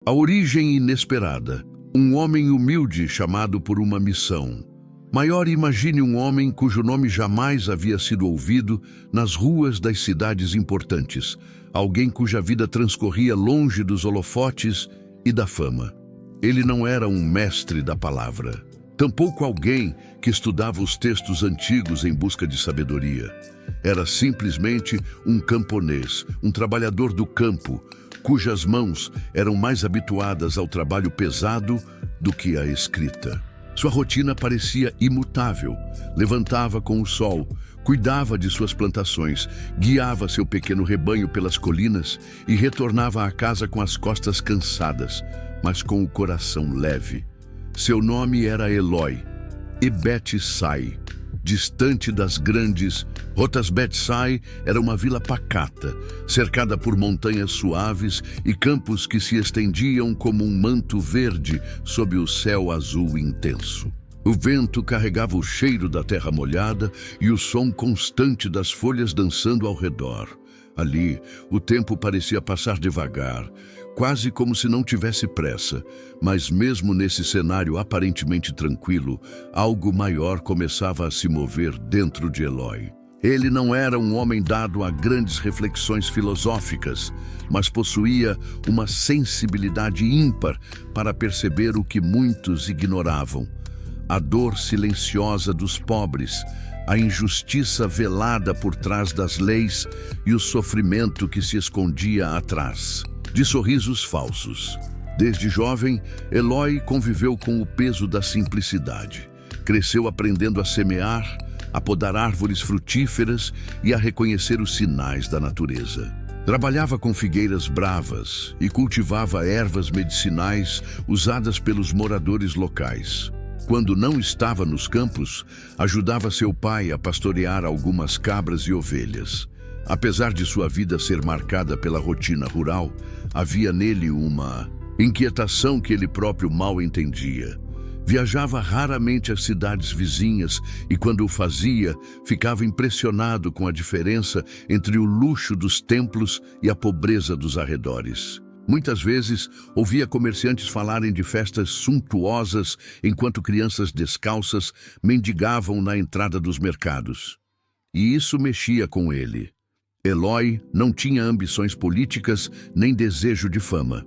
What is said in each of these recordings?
A origem inesperada. Um homem humilde chamado por uma missão. Maior, imagine um homem cujo nome jamais havia sido ouvido nas ruas das cidades importantes. Alguém cuja vida transcorria longe dos holofotes e da fama. Ele não era um mestre da palavra. Tampouco alguém que estudava os textos antigos em busca de sabedoria. Era simplesmente um camponês, um trabalhador do campo, cujas mãos eram mais habituadas ao trabalho pesado do que à escrita. Sua rotina parecia imutável. Levantava com o sol, cuidava de suas plantações, guiava seu pequeno rebanho pelas colinas e retornava à casa com as costas cansadas, mas com o coração leve. Seu nome era Eloi, e Bet-Sai. Distante das grandes rotas, Bet-Sai era uma vila pacata, cercada por montanhas suaves e campos que se estendiam como um manto verde sob o céu azul intenso. O vento carregava o cheiro da terra molhada e o som constante das folhas dançando ao redor. Ali, o tempo parecia passar devagar, quase como se não tivesse pressa. Mas mesmo nesse cenário aparentemente tranquilo, algo maior começava a se mover dentro de Eloi. Ele não era um homem dado a grandes reflexões filosóficas, mas possuía uma sensibilidade ímpar para perceber o que muitos ignoravam: a dor silenciosa dos pobres, a injustiça velada por trás das leis e o sofrimento que se escondia atrás de sorrisos falsos. Desde jovem, Eloi conviveu com o peso da simplicidade. Cresceu aprendendo a semear, a podar árvores frutíferas e a reconhecer os sinais da natureza. Trabalhava com figueiras bravas e cultivava ervas medicinais usadas pelos moradores locais. Quando não estava nos campos, ajudava seu pai a pastorear algumas cabras e ovelhas. Apesar de sua vida ser marcada pela rotina rural, havia nele uma inquietação que ele próprio mal entendia. Viajava raramente às cidades vizinhas e, quando o fazia, ficava impressionado com a diferença entre o luxo dos templos e a pobreza dos arredores. Muitas vezes, ouvia comerciantes falarem de festas suntuosas enquanto crianças descalças mendigavam na entrada dos mercados. E isso mexia com ele. Eloi não tinha ambições políticas nem desejo de fama.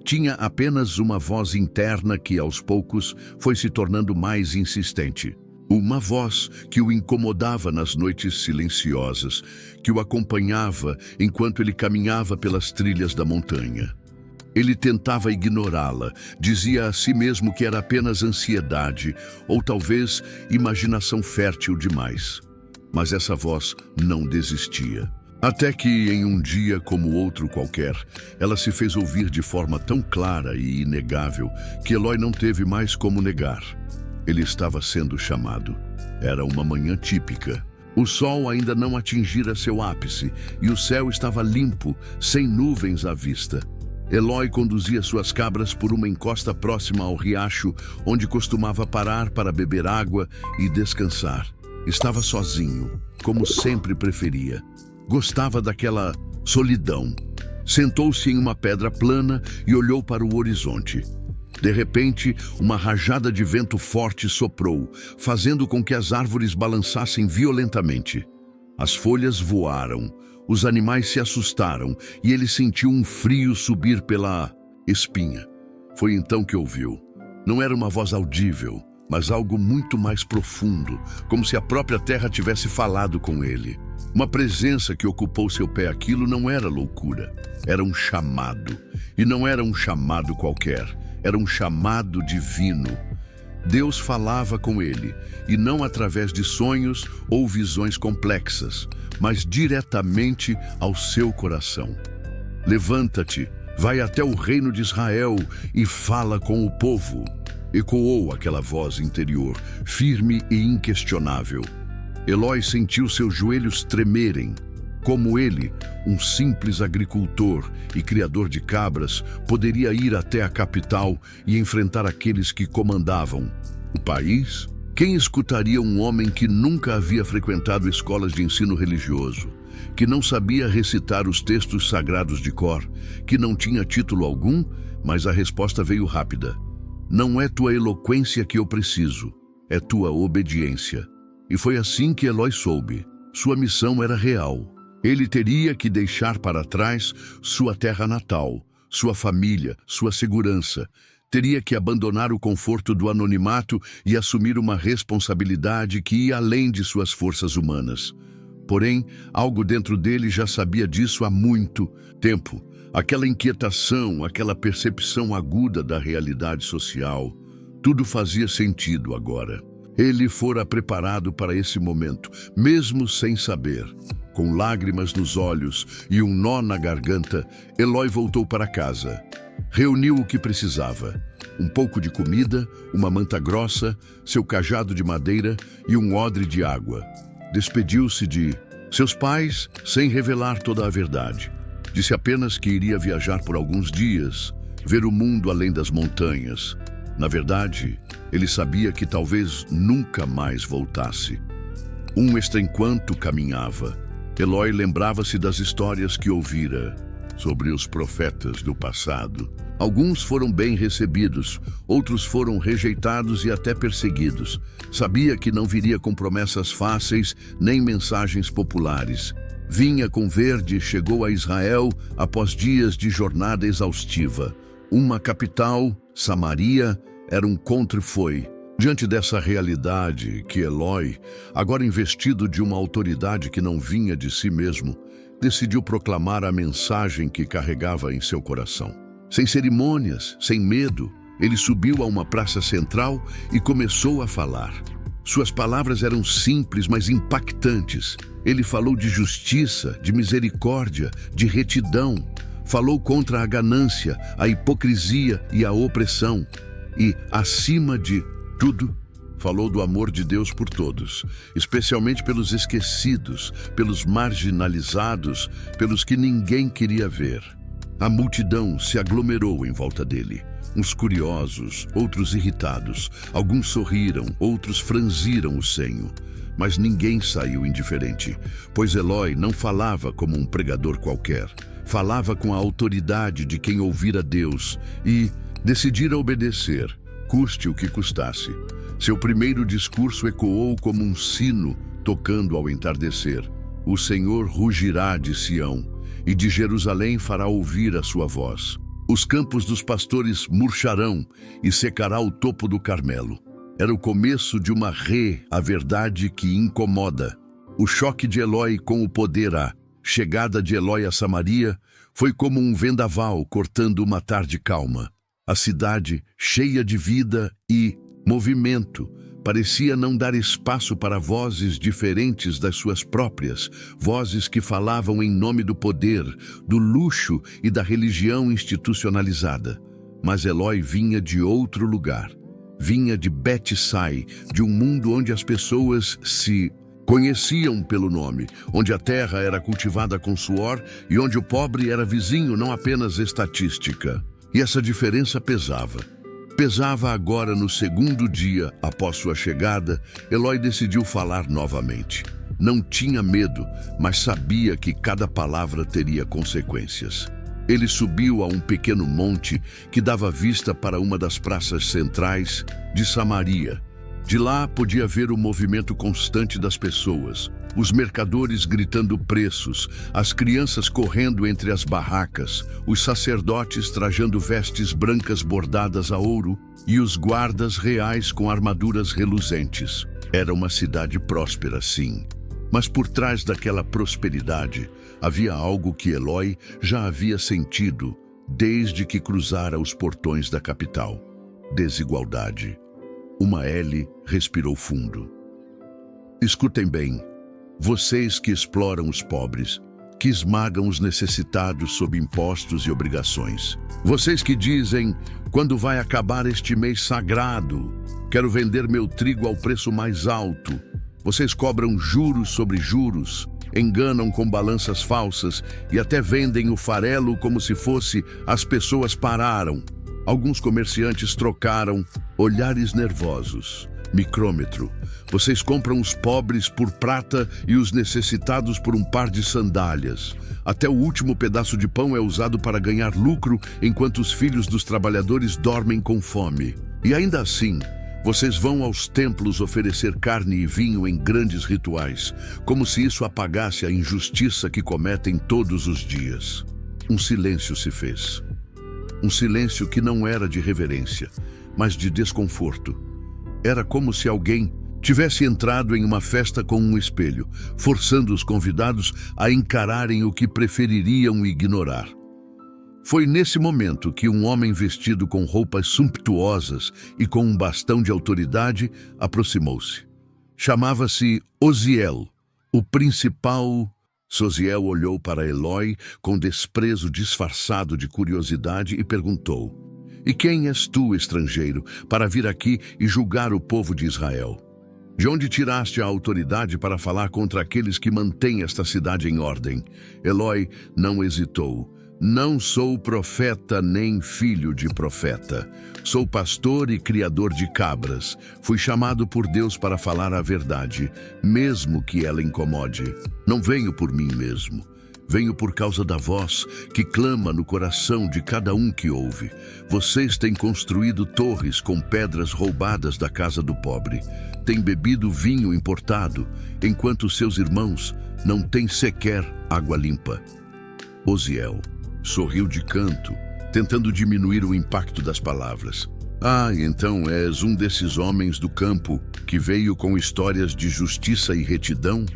Tinha apenas uma voz interna que, aos poucos, foi se tornando mais insistente. Uma voz que o incomodava nas noites silenciosas, que o acompanhava enquanto ele caminhava pelas trilhas da montanha. Ele tentava ignorá-la, dizia a si mesmo que era apenas ansiedade ou talvez imaginação fértil demais. Mas essa voz não desistia. Até que, em um dia como outro qualquer, ela se fez ouvir de forma tão clara e inegável que Eloi não teve mais como negar. Ele estava sendo chamado. Era uma manhã típica. O sol ainda não atingira seu ápice e o céu estava limpo, sem nuvens à vista. Eloi conduzia suas cabras por uma encosta próxima ao riacho, onde costumava parar para beber água e descansar. Estava sozinho, como sempre preferia. Gostava daquela solidão. Sentou-se em uma pedra plana e olhou para o horizonte. De repente, uma rajada de vento forte soprou, fazendo com que as árvores balançassem violentamente. As folhas voaram, os animais se assustaram e ele sentiu um frio subir pela espinha. Foi então que ouviu. Não era uma voz audível, mas algo muito mais profundo, como se a própria terra tivesse falado com ele. Uma presença que ocupou seu pé. Aquilo não era loucura, era um chamado. E não era um chamado qualquer, era um chamado divino. Deus falava com ele, e não através de sonhos ou visões complexas, mas diretamente ao seu coração. Levanta-te, vai até o reino de Israel e fala com o povo. Ecoou aquela voz interior, firme e inquestionável. Eloi sentiu seus joelhos tremerem. Como ele, um simples agricultor e criador de cabras, poderia ir até a capital e enfrentar aqueles que comandavam o país? Quem escutaria um homem que nunca havia frequentado escolas de ensino religioso, que não sabia recitar os textos sagrados de cor, que não tinha título algum, mas a resposta veio rápida. Não é tua eloquência que eu preciso, é tua obediência. E foi assim que Eloi soube. Sua missão era real. Ele teria que deixar para trás sua terra natal, sua família, sua segurança. Teria que abandonar o conforto do anonimato e assumir uma responsabilidade que ia além de suas forças humanas. Porém, algo dentro dele já sabia disso há muito tempo. Aquela inquietação, aquela percepção aguda da realidade social, tudo fazia sentido agora. Ele fora preparado para esse momento, mesmo sem saber. Com lágrimas nos olhos e um nó na garganta, Eloi voltou para casa. Reuniu o que precisava. Um pouco de comida, uma manta grossa, seu cajado de madeira e um odre de água. Despediu-se de seus pais sem revelar toda a verdade. Disse apenas que iria viajar por alguns dias, ver o mundo além das montanhas. Na verdade, ele sabia que talvez nunca mais voltasse. Enquanto caminhava, Eloi lembrava-se das histórias que ouvira sobre os profetas do passado. Alguns foram bem recebidos, outros foram rejeitados e até perseguidos. Sabia que não viria com promessas fáceis nem mensagens populares. Vinha com verde e chegou a Israel após dias de jornada exaustiva. Uma capital, Samaria, era um contra-foi. Diante dessa realidade que Eloi, agora investido de uma autoridade que não vinha de si mesmo, decidiu proclamar a mensagem que carregava em seu coração. Sem cerimônias, sem medo, ele subiu a uma praça central e começou a falar. Suas palavras eram simples, mas impactantes. Ele falou de justiça, de misericórdia, de retidão. Falou contra a ganância, a hipocrisia e a opressão. E, acima de tudo, falou do amor de Deus por todos, especialmente pelos esquecidos, pelos marginalizados, pelos que ninguém queria ver. A multidão se aglomerou em volta dele. Uns curiosos, outros irritados. Alguns sorriram, outros franziram o senho. Mas ninguém saiu indiferente, pois Eloi não falava como um pregador qualquer. Falava com a autoridade de quem ouvira Deus e decidira obedecer, custe o que custasse. Seu primeiro discurso ecoou como um sino tocando ao entardecer. O Senhor rugirá de Sião, e de Jerusalém fará ouvir a sua voz. Os campos dos pastores murcharão e secará o topo do Carmelo. Era o começo de uma a verdade que incomoda. O choque de Eloi com o poder, a chegada de Eloi a Samaria, foi como um vendaval cortando uma tarde calma. A cidade, cheia de vida e movimento, parecia não dar espaço para vozes diferentes das suas próprias, vozes que falavam em nome do poder, do luxo e da religião institucionalizada. Mas Eloi vinha de outro lugar. Vinha de Bet-Sai, de um mundo onde as pessoas se conheciam pelo nome, onde a terra era cultivada com suor e onde o pobre era vizinho, não apenas estatística. E essa diferença pesava. Pesava agora no segundo dia após sua chegada. Eloi decidiu falar novamente. Não tinha medo, mas sabia que cada palavra teria consequências. Ele subiu a um pequeno monte que dava vista para uma das praças centrais de Samaria. De lá podia ver o movimento constante das pessoas, os mercadores gritando preços, as crianças correndo entre as barracas, os sacerdotes trajando vestes brancas bordadas a ouro e os guardas reais com armaduras reluzentes. Era uma cidade próspera, sim. Mas por trás daquela prosperidade havia algo que Eloi já havia sentido desde que cruzara os portões da capital: desigualdade. Uma respirou fundo. Escutem bem, vocês que exploram os pobres, que esmagam os necessitados sob impostos e obrigações. Vocês que dizem, quando vai acabar este mês sagrado? Quero vender meu trigo ao preço mais alto. Vocês cobram juros sobre juros, enganam com balanças falsas e até vendem o farelo como se fosse as pessoas pararam. Alguns comerciantes trocaram olhares nervosos, Micrômetro. Vocês compram os pobres por prata e os necessitados por um par de sandálias. Até o último pedaço de pão é usado para ganhar lucro, enquanto os filhos dos trabalhadores dormem com fome. E ainda assim, vocês vão aos templos oferecer carne e vinho em grandes rituais, como se isso apagasse a injustiça que cometem todos os dias. Um silêncio se fez. Um silêncio que não era de reverência, mas de desconforto. Era como se alguém tivesse entrado em uma festa com um espelho, forçando os convidados a encararem o que prefeririam ignorar. Foi nesse momento que um homem vestido com roupas sumptuosas e com um bastão de autoridade aproximou-se. Chamava-se Osiel, o principal. Osiel olhou para Eloi com desprezo disfarçado de curiosidade e perguntou: "E quem és tu, estrangeiro, para vir aqui e julgar o povo de Israel? De onde tiraste a autoridade para falar contra aqueles que mantêm esta cidade em ordem?" Eloi não hesitou. "Não sou profeta nem filho de profeta. Sou pastor e criador de cabras. Fui chamado por Deus para falar a verdade, mesmo que ela incomode. Não venho por mim mesmo. Venho por causa da voz que clama no coração de cada um que ouve. Vocês têm construído torres com pedras roubadas da casa do pobre. Têm bebido vinho importado, enquanto seus irmãos não têm sequer água limpa." Osiel sorriu de canto, tentando diminuir o impacto das palavras. "Ah, então és um desses homens do campo que veio com histórias de justiça e retidão?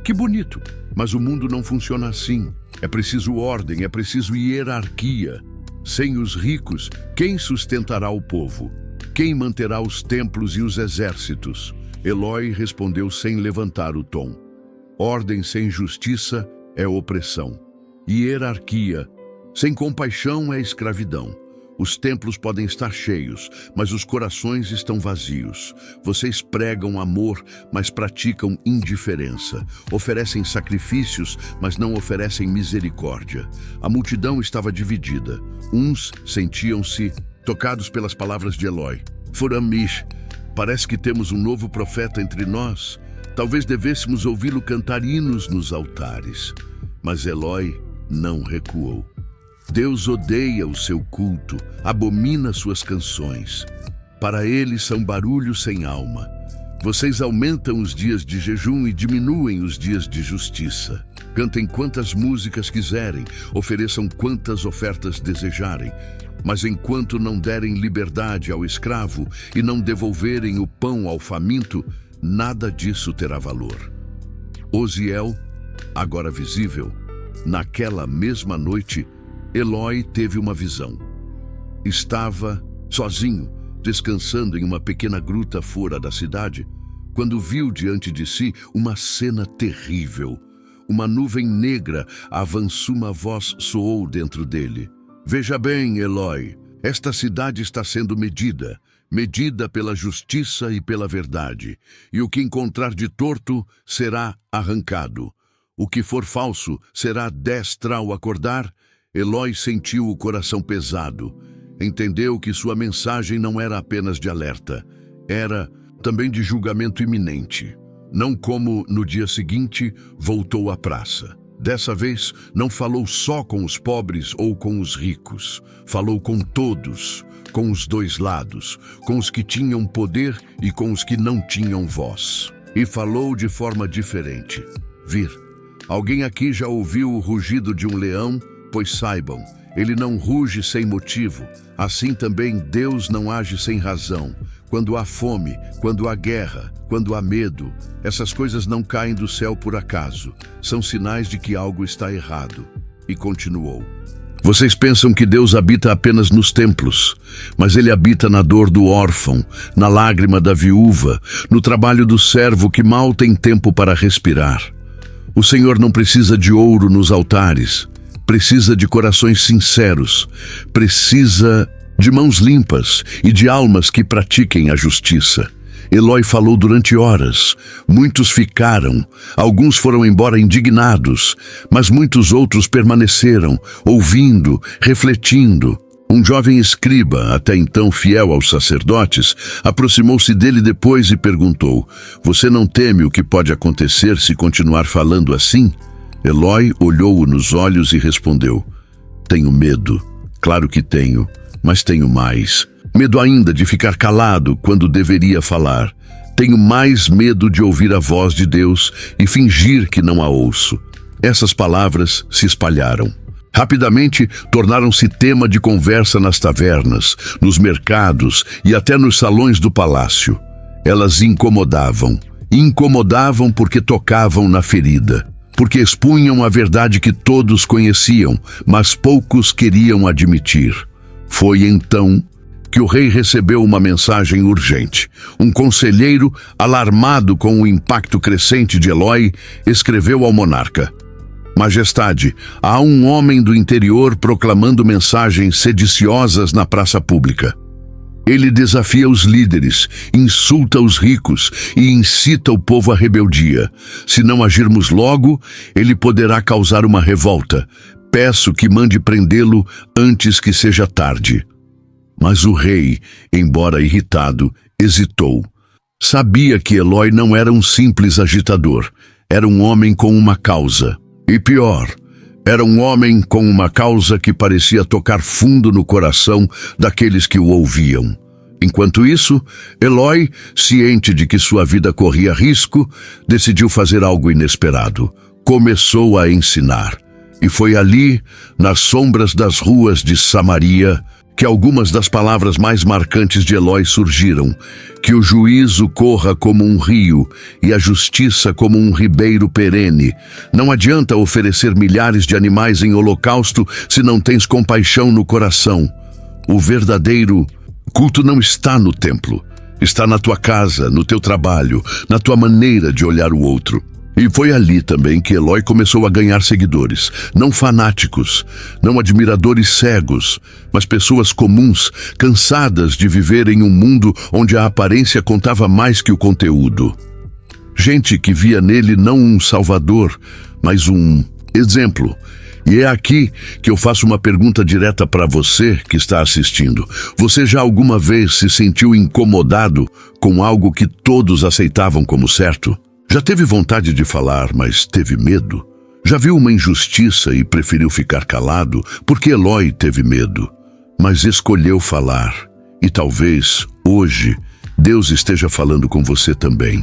Que bonito! Mas o mundo não funciona assim. É preciso ordem, é preciso hierarquia. Sem os ricos, quem sustentará o povo? Quem manterá os templos e os exércitos?" Eloi respondeu sem levantar o tom. "Ordem sem justiça é opressão. Hierarquia sem compaixão é escravidão. Os templos podem estar cheios, mas os corações estão vazios. Vocês pregam amor, mas praticam indiferença. Oferecem sacrifícios, mas não oferecem misericórdia." A multidão estava dividida. Uns sentiam-se tocados pelas palavras de Eloi. "Foramish, parece que temos um novo profeta entre nós. Talvez devêssemos ouvi-lo cantar hinos nos altares." Mas Eloi não recuou. Deus odeia o seu culto, abomina suas canções. Para ele são barulhos sem alma. Vocês aumentam os dias de jejum e diminuem os dias de justiça. Cantem quantas músicas quiserem, ofereçam quantas ofertas desejarem. Mas enquanto não derem liberdade ao escravo e não devolverem o pão ao faminto, nada disso terá valor. Osiel, agora visível, naquela mesma noite, Eloi teve uma visão. Estava sozinho, descansando em uma pequena gruta fora da cidade, quando viu diante de si uma cena terrível. Uma nuvem negra avançou, uma voz soou dentro dele. "Veja bem, Eloi, esta cidade está sendo medida pela justiça e pela verdade, e o que encontrar de torto será arrancado. O que for falso será destra ao acordar." Eloi sentiu o coração pesado. Entendeu que sua mensagem não era apenas de alerta, era também de julgamento iminente. Não como no dia seguinte, voltou à praça. Dessa vez, não falou só com os pobres ou com os ricos. Falou com todos, com os dois lados, com os que tinham poder e com os que não tinham voz. E falou de forma diferente. "Vir, alguém aqui já ouviu o rugido de um leão? Pois saibam, ele não ruge sem motivo. Assim também Deus não age sem razão. Quando há fome, quando há guerra, quando há medo, essas coisas não caem do céu por acaso. São sinais de que algo está errado." E continuou: "Vocês pensam que Deus habita apenas nos templos, mas Ele habita na dor do órfão, na lágrima da viúva, no trabalho do servo que mal tem tempo para respirar. O Senhor não precisa de ouro nos altares. Precisa de corações sinceros, precisa de mãos limpas e de almas que pratiquem a justiça." Eloi falou durante horas. Muitos ficaram, alguns foram embora indignados, mas muitos outros permaneceram, ouvindo, refletindo. Um jovem escriba, até então fiel aos sacerdotes, aproximou-se dele depois e perguntou: "Você não teme o que pode acontecer se continuar falando assim?" Eloi olhou-o nos olhos e respondeu: "Tenho medo. Claro que tenho, mas tenho mais. Medo ainda de ficar calado quando deveria falar. Tenho mais medo de ouvir a voz de Deus e fingir que não a ouço." Essas palavras se espalharam. Rapidamente, tornaram-se tema de conversa nas tavernas, nos mercados e até nos salões do palácio. Elas incomodavam. Incomodavam porque tocavam na ferida, porque expunham a verdade que todos conheciam, mas poucos queriam admitir. Foi então que o rei recebeu uma mensagem urgente. Um conselheiro, alarmado com o impacto crescente de Eloi, escreveu ao monarca: "Majestade, há um homem do interior proclamando mensagens sediciosas na praça pública. Ele desafia os líderes, insulta os ricos e incita o povo à rebeldia. Se não agirmos logo, ele poderá causar uma revolta. Peço que mande prendê-lo antes que seja tarde." Mas o rei, embora irritado, hesitou. Sabia que Eloi não era um simples agitador. Era um homem com uma causa. E pior, era um homem com uma causa que parecia tocar fundo no coração daqueles que o ouviam. Enquanto isso, Eloi, ciente de que sua vida corria risco, decidiu fazer algo inesperado. Começou a ensinar. E foi ali, nas sombras das ruas de Samaria, que algumas das palavras mais marcantes de Eloi surgiram: "Que o juízo corra como um rio e a justiça como um ribeiro perene. Não adianta oferecer milhares de animais em holocausto se não tens compaixão no coração. O verdadeiro culto não está no templo. Está na tua casa, no teu trabalho, na tua maneira de olhar o outro." E foi ali também que Eloi começou a ganhar seguidores, não fanáticos, não admiradores cegos, mas pessoas comuns, cansadas de viver em um mundo onde a aparência contava mais que o conteúdo. Gente que via nele não um salvador, mas um exemplo. E é aqui que eu faço uma pergunta direta para você que está assistindo. Você já alguma vez se sentiu incomodado com algo que todos aceitavam como certo? Já teve vontade de falar, mas teve medo? Já viu uma injustiça e preferiu ficar calado? Porque Eloi teve medo, mas escolheu falar. E talvez, hoje, Deus esteja falando com você também.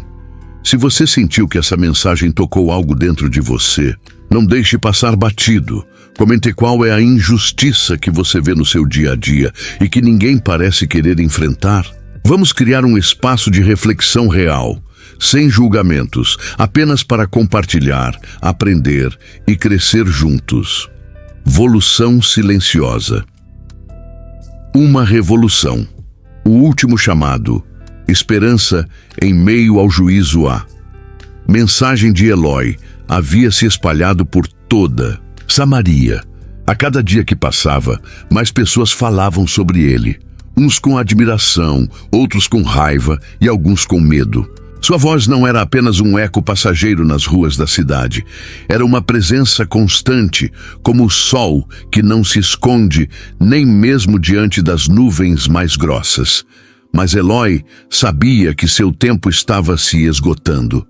Se você sentiu que essa mensagem tocou algo dentro de você, não deixe passar batido. Comente qual é a injustiça que você vê no seu dia a dia e que ninguém parece querer enfrentar. Vamos criar um espaço de reflexão real, sem julgamentos, apenas para compartilhar, aprender e crescer juntos. Volução silenciosa. Uma revolução. O último chamado. Esperança em meio ao juízo há. Mensagem de Eloi havia se espalhado por toda Samaria. A cada dia que passava, mais pessoas falavam sobre ele. Uns com admiração, outros com raiva e alguns com medo. Sua voz não era apenas um eco passageiro nas ruas da cidade. Era uma presença constante, como o sol que não se esconde nem mesmo diante das nuvens mais grossas. Mas Eloi sabia que seu tempo estava se esgotando.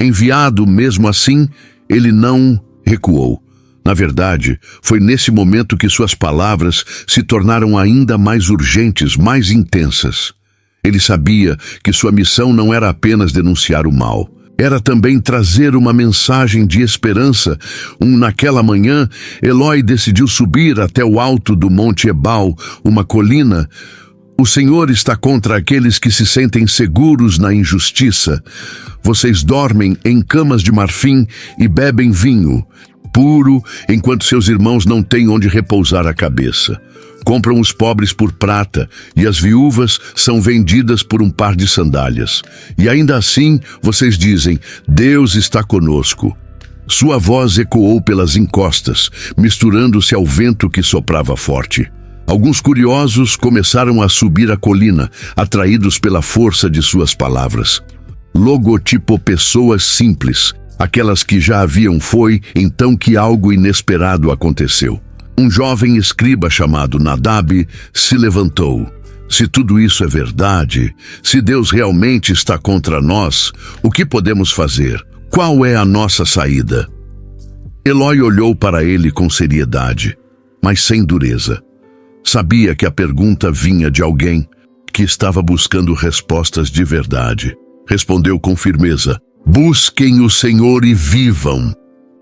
Enviado mesmo assim, ele não recuou. Na verdade, foi nesse momento que suas palavras se tornaram ainda mais urgentes, mais intensas. Ele sabia que sua missão não era apenas denunciar o mal. Era também trazer uma mensagem de esperança. Naquela manhã, Eloi decidiu subir até o alto do Monte Ebal, uma colina. O Senhor está contra aqueles que se sentem seguros na injustiça. Vocês dormem em camas de marfim e bebem vinho puro, enquanto seus irmãos não têm onde repousar a cabeça. Compram os pobres por prata e as viúvas são vendidas por um par de sandálias. E ainda assim, vocês dizem: Deus está conosco. Sua voz ecoou pelas encostas, misturando-se ao vento que soprava forte. Alguns curiosos começaram a subir a colina, atraídos pela força de suas palavras. Logotipou pessoas simples, aquelas que já haviam. Foi então que algo inesperado aconteceu. Um jovem escriba chamado Nadab se levantou. Se tudo isso é verdade, se Deus realmente está contra nós, o que podemos fazer? Qual é a nossa saída? Eloi olhou para ele com seriedade, mas sem dureza. Sabia que a pergunta vinha de alguém que estava buscando respostas de verdade. Respondeu com firmeza: busquem o Senhor e vivam.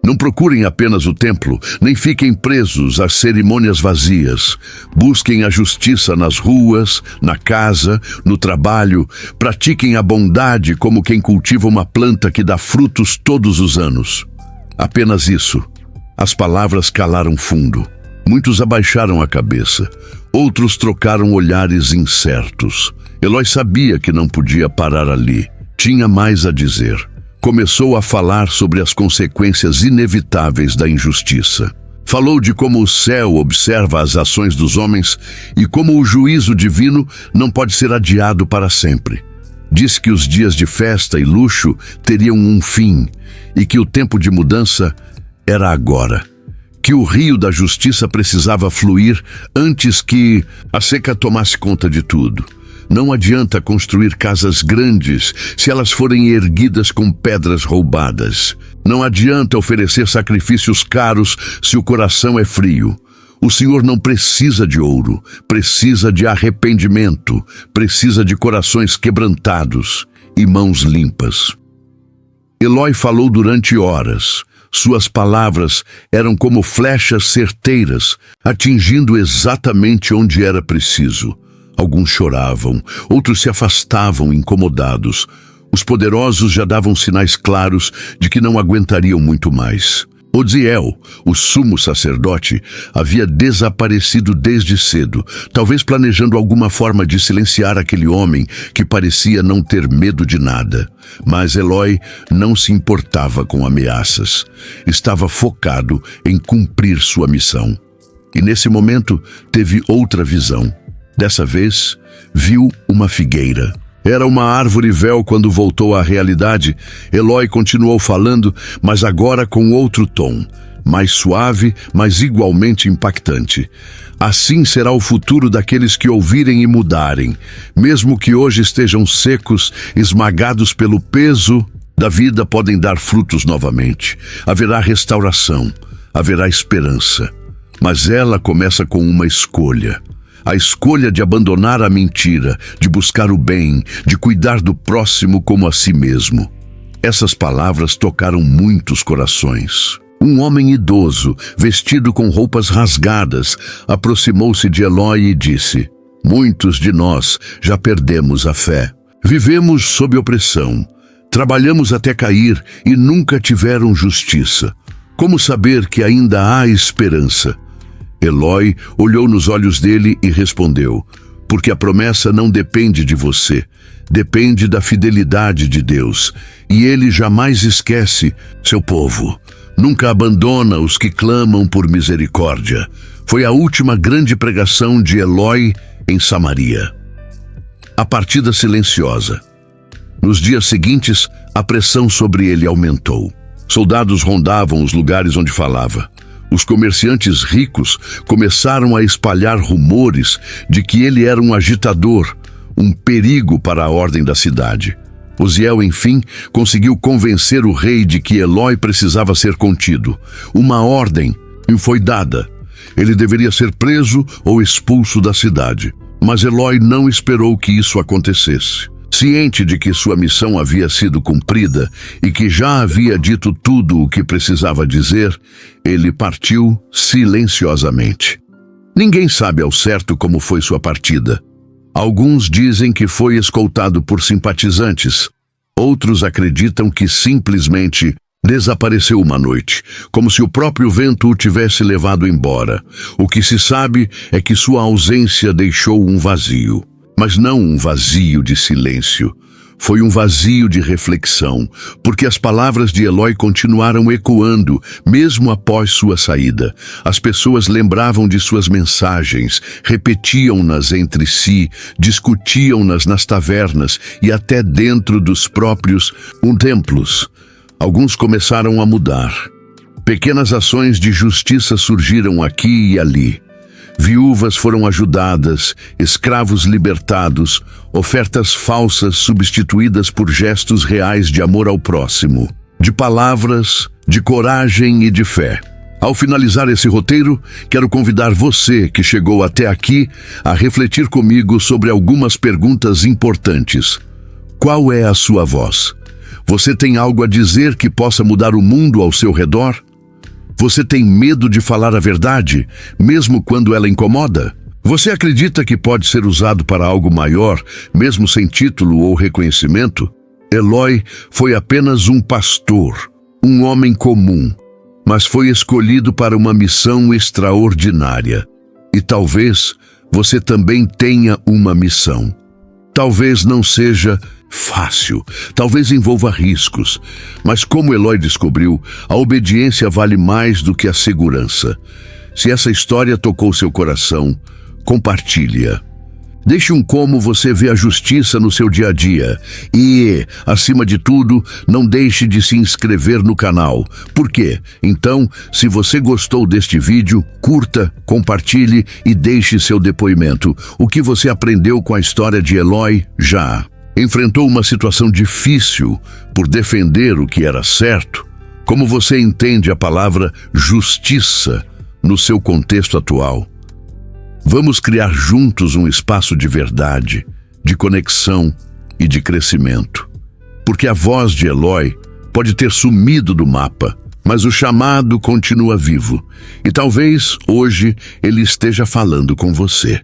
Não procurem apenas o templo, nem fiquem presos às cerimônias vazias. Busquem a justiça nas ruas, na casa, no trabalho. Pratiquem a bondade como quem cultiva uma planta que dá frutos todos os anos. Apenas isso. As palavras calaram fundo. Muitos abaixaram a cabeça. Outros trocaram olhares incertos. Eloi sabia que não podia parar ali. Tinha mais a dizer. Começou a falar sobre as consequências inevitáveis da injustiça. Falou de como o céu observa as ações dos homens e como o juízo divino não pode ser adiado para sempre. Disse que os dias de festa e luxo teriam um fim e que o tempo de mudança era agora. Que o rio da justiça precisava fluir antes que a seca tomasse conta de tudo. Não adianta construir casas grandes se elas forem erguidas com pedras roubadas. Não adianta oferecer sacrifícios caros se o coração é frio. O Senhor não precisa de ouro, precisa de arrependimento, precisa de corações quebrantados e mãos limpas. Eloi falou durante horas. Suas palavras eram como flechas certeiras, atingindo exatamente onde era preciso. Alguns choravam, outros se afastavam incomodados. Os poderosos já davam sinais claros de que não aguentariam muito mais. Odiel, o sumo sacerdote, havia desaparecido desde cedo, talvez planejando alguma forma de silenciar aquele homem que parecia não ter medo de nada. Mas Eloi não se importava com ameaças. Estava focado em cumprir sua missão. E nesse momento teve outra visão. Dessa vez, viu uma figueira. Era uma árvore véu quando voltou à realidade. Eloi continuou falando, mas agora com outro tom, mais suave, mas igualmente impactante. Assim será o futuro daqueles que ouvirem e mudarem, mesmo que hoje estejam secos, esmagados pelo peso da vida, podem dar frutos novamente. Haverá restauração, haverá esperança. Mas ela começa com uma escolha. A escolha de abandonar a mentira, de buscar o bem, de cuidar do próximo como a si mesmo. Essas palavras tocaram muitos corações. Um homem idoso, vestido com roupas rasgadas, aproximou-se de Eloi e disse: muitos de nós já perdemos a fé. Vivemos sob opressão. Trabalhamos até cair e nunca tiveram justiça. Como saber que ainda há esperança? Eloi olhou nos olhos dele e respondeu: porque a promessa não depende de você, depende da fidelidade de Deus, e Ele jamais esquece seu povo. Nunca abandona os que clamam por misericórdia. Foi a última grande pregação de Eloi em Samaria. A partida silenciosa. Nos dias seguintes, a pressão sobre ele aumentou. Soldados rondavam os lugares onde falava. Os comerciantes ricos começaram a espalhar rumores de que ele era um agitador, um perigo para a ordem da cidade. Osiel, enfim, conseguiu convencer o rei de que Eloi precisava ser contido. Uma ordem lhe foi dada. Ele deveria ser preso ou expulso da cidade. Mas Eloi não esperou que isso acontecesse. Ciente de que sua missão havia sido cumprida e que já havia dito tudo o que precisava dizer, ele partiu silenciosamente. Ninguém sabe ao certo como foi sua partida. Alguns dizem que foi escoltado por simpatizantes. Outros acreditam que simplesmente desapareceu uma noite, como se o próprio vento o tivesse levado embora. O que se sabe é que sua ausência deixou um vazio. Mas não um vazio de silêncio. Foi um vazio de reflexão, porque as palavras de Eloi continuaram ecoando, mesmo após sua saída. As pessoas lembravam de suas mensagens, repetiam-nas entre si, discutiam-nas nas tavernas e até dentro dos próprios templos. Alguns começaram a mudar. Pequenas ações de justiça surgiram aqui e ali. Viúvas foram ajudadas, escravos libertados, ofertas falsas substituídas por gestos reais de amor ao próximo, de palavras, de coragem e de fé. Ao finalizar esse roteiro, quero convidar você que chegou até aqui a refletir comigo sobre algumas perguntas importantes. Qual é a sua voz? Você tem algo a dizer que possa mudar o mundo ao seu redor? Você tem medo de falar a verdade, mesmo quando ela incomoda? Você acredita que pode ser usado para algo maior, mesmo sem título ou reconhecimento? Eloi foi apenas um pastor, um homem comum, mas foi escolhido para uma missão extraordinária. E talvez você também tenha uma missão. Talvez não seja fácil, talvez envolva riscos, mas como Eloi descobriu, a obediência vale mais do que a segurança. Se essa história tocou seu coração, compartilhe-a. Deixe como você vê a justiça no seu dia a dia. E, acima de tudo, não deixe de se inscrever no canal. Por quê? Então, se você gostou deste vídeo, curta, compartilhe e deixe seu depoimento. O que você aprendeu com a história de Eloi já? Enfrentou uma situação difícil por defender o que era certo? Como você entende a palavra justiça no seu contexto atual? Vamos criar juntos um espaço de verdade, de conexão e de crescimento. Porque a voz de Eloi pode ter sumido do mapa, mas o chamado continua vivo. E talvez hoje ele esteja falando com você.